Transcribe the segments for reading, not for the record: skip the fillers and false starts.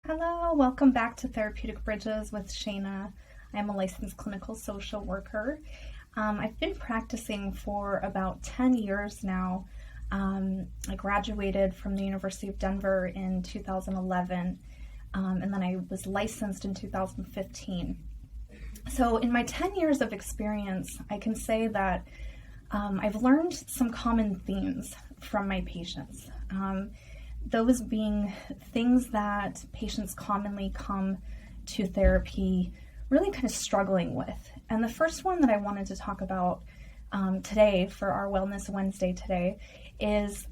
Hello, welcome back to Therapeutic Bridges with Shayna. I'm a licensed clinical social worker. I've been practicing for about 10 years now. I graduated from the University of Denver in 2011, and then I was licensed in 2015. So in my 10 years of experience, I can say that I've learned some common themes from my patients. Those being things that patients commonly come to therapy really kind of struggling with. And the first one that I wanted to talk about today for our Wellness Wednesday today is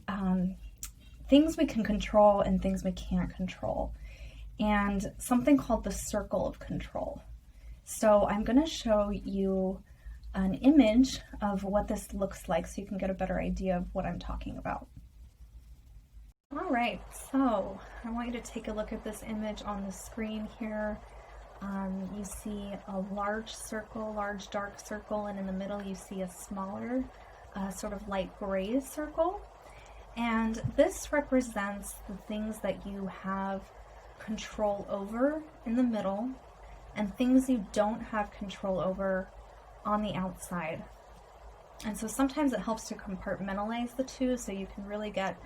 things we can control and things we can't control, and something called the circle of control. So I'm going to show you an image of what this looks like so you can get a better idea of what I'm talking about. All right, so I want you to take a look at this image on the screen here. You see a large circle, large dark circle, and in the middle you see a smaller, sort of light gray circle. And this represents the things that you have control over in the middle and things you don't have control over on the outside. And so sometimes it helps to compartmentalize the two so you can really get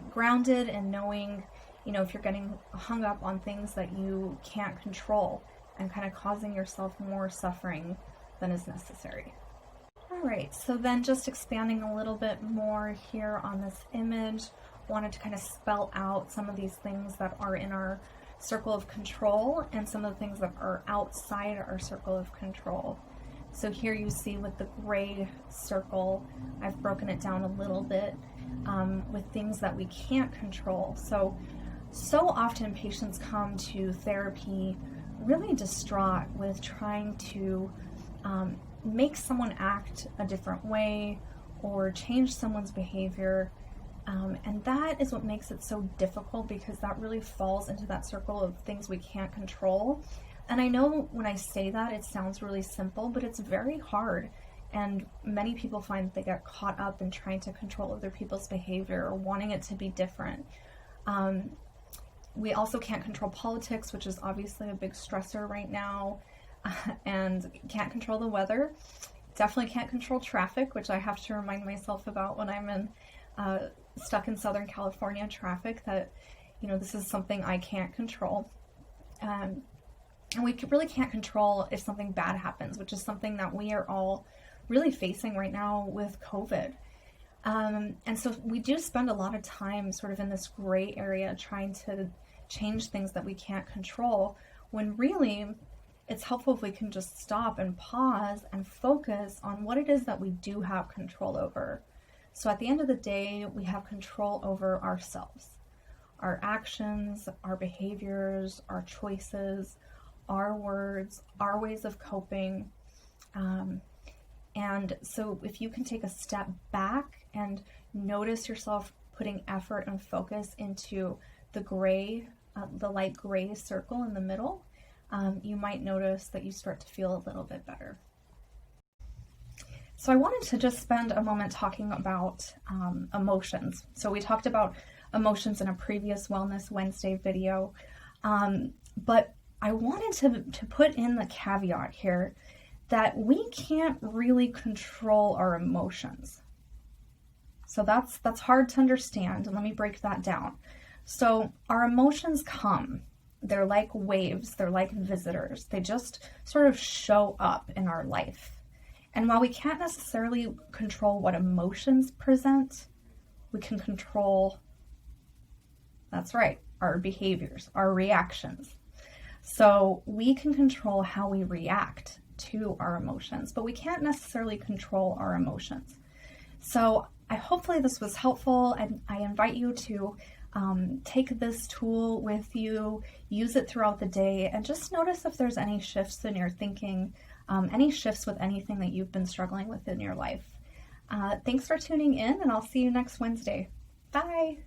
grounded in knowing, if you're getting hung up on things that you can't control and kind of causing yourself more suffering than is necessary. All right, so then just expanding a little bit more here on this image, wanted to kind of spell out some of these things that are in our circle of control and some of the things that are outside our circle of control. So here you see with the gray circle, I've broken it down a little bit with things that we can't control. So often patients come to therapy really distraught with trying to make someone act a different way or change someone's behavior. And that is what makes it so difficult, because that really falls into that circle of things we can't control. And I know when I say that, it sounds really simple, but it's very hard. And many people find that they get caught up in trying to control other people's behavior or wanting it to be different. We also can't control politics, which is obviously a big stressor right now, and can't control the weather. Definitely can't control traffic, which I have to remind myself about when I'm stuck in Southern California traffic, that this is something I can't control. And we really can't control if something bad happens, which is something that we are all really facing right now with COVID. And so we do spend a lot of time sort of in this gray area trying to change things that we can't control, when really it's helpful if we can just stop and pause and focus on what it is that we do have control over. So at the end of the day, we have control over ourselves, our actions, our behaviors, our choices, our words, our ways of coping. And so if you can take a step back and notice yourself putting effort and focus into the gray, the light gray circle in the middle, you might notice that you start to feel a little bit better. So I wanted to just spend a moment talking about emotions. So we talked about emotions in a previous Wellness Wednesday video, but I wanted to put in the caveat here that we can't really control our emotions. So that's hard to understand, and let me break that down. So our emotions come. They're like waves, they're like visitors. They just sort of show up in our life. And while we can't necessarily control what emotions present, we can control, that's right, our behaviors, our reactions. So we can control how we react to our emotions, but we can't necessarily control our emotions. So hopefully this was helpful. I invite you to take this tool with you, use it throughout the day, and just notice if there's any shifts in your thinking, any shifts with anything that you've been struggling with in your life. Thanks for tuning in, and I'll see you next Wednesday. Bye.